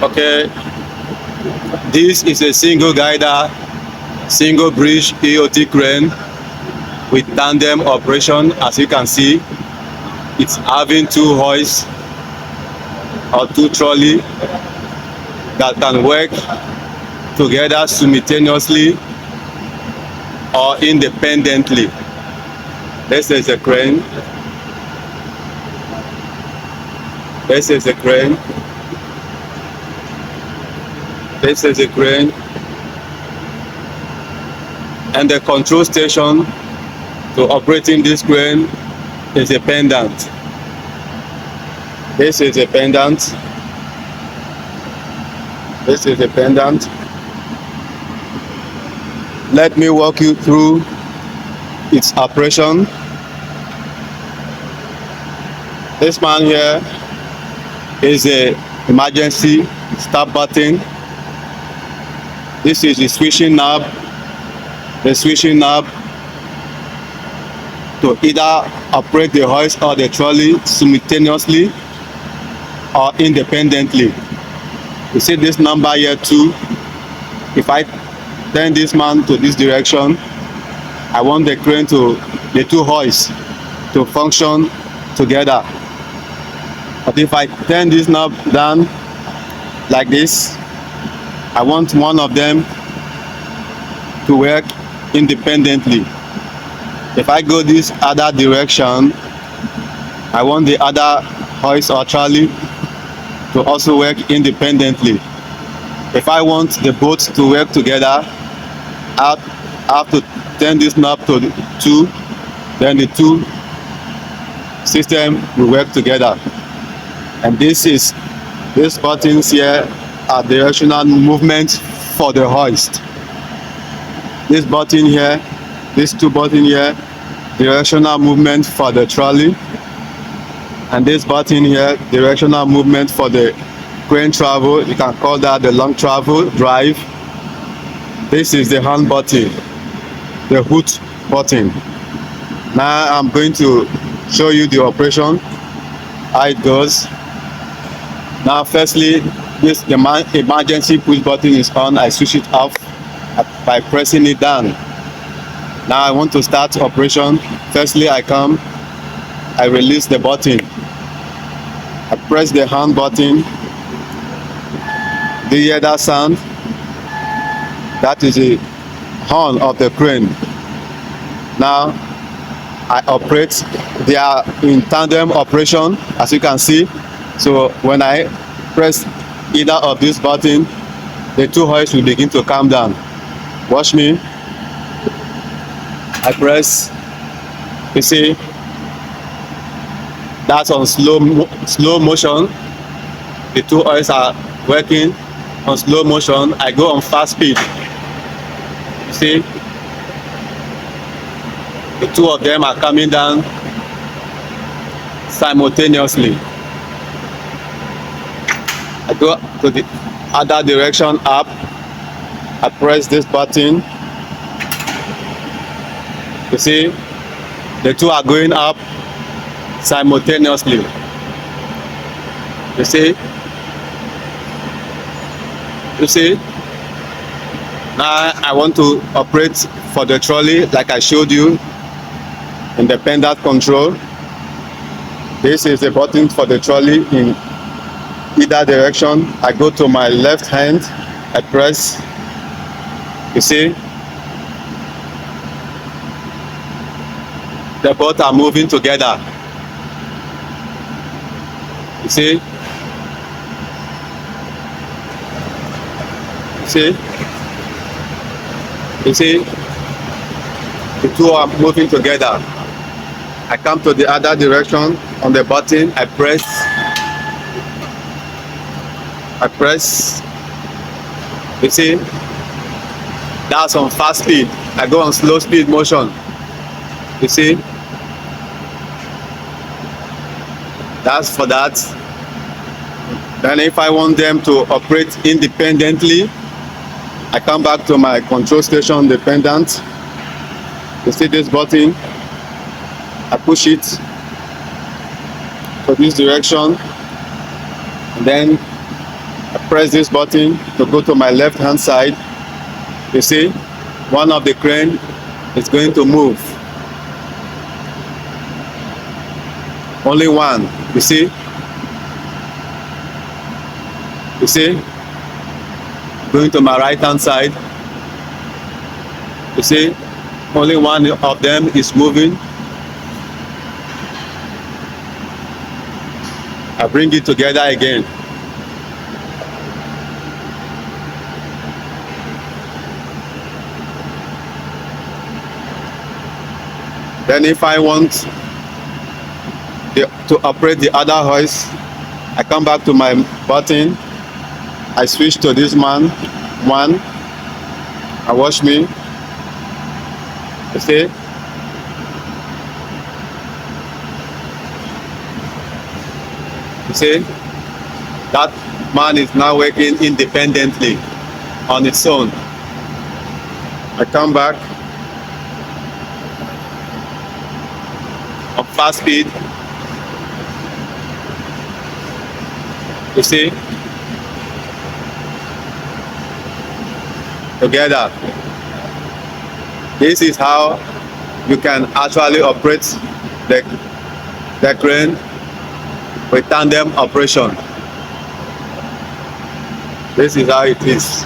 Okay, this is a single guider, single bridge EOT crane with tandem operation. As you can see, it's having two hoists or two trolley that can work together simultaneously or independently. This is a crane. This is a crane. This is a crane. And the control station to operating this crane is a pendant. This is a pendant. This is a pendant. Let me walk you through its operation. This man here is the emergency start button. This is the switching knob. The switching knob to either operate the hoist or the trolley simultaneously or independently. You see this number here too. If I turn this man to this direction, I want the crane to, the two hoists to function together. But if I turn this knob down like this, I want one of them to work independently. If I go this other direction, I want the other hoist or trolley to also work independently. If I want the both to work together, I have to turn this knob to 2, then the two system will work together. And these buttons here are directional movement for the hoist. This button here, these two buttons here, directional movement for the trolley. And this button here, directional movement for the crane travel. You can call that the long travel drive. This is the hand button, the hood button. Now I'm going to show you the operation, how it goes. Now firstly, this emergency push button is on. I switch it off by pressing it down. Now I want to start operation. Firstly, I release the button. I press the hand button. Do you hear that sound? That is the horn of the crane. Now I operate. They are in tandem operation, as you can see. So when I press either of this button, the two hoists will begin to calm down. Watch me. I press. You see, that's on slow motion. The two hoists are working on slow motion. I go on fast speed. You see, the two of them are coming down simultaneously. I go to the other direction up. I press this button. You see, the two are going up simultaneously. You see? You see? Now I want to operate for the trolley like I showed you in the pendant control. This is the button for the trolley in either direction. I go to my left hand, I press. You see, the both are moving together. You see, you see, the two are moving together. I come to the other direction on the button. I press. You see, that's on fast speed. I go on slow speed motion. You see, that's for that. Then if I want them to operate independently, I come back to my control station, the pendant. You see this button, I push it to this direction, and then I press this button to go to my left hand side. You see, one of the crane is going to move. Only one. You see? You see? Going to my right hand side. You see? Only one of them is moving. I bring it together again. Then if I want to operate the other hoist, I come back to my button. I switch to this one. I watch me. You see? You see? That man is now working independently on its own. I come back on fast speed. You see? Together. This is how you can actually operate the crane with tandem operation. This is how it is.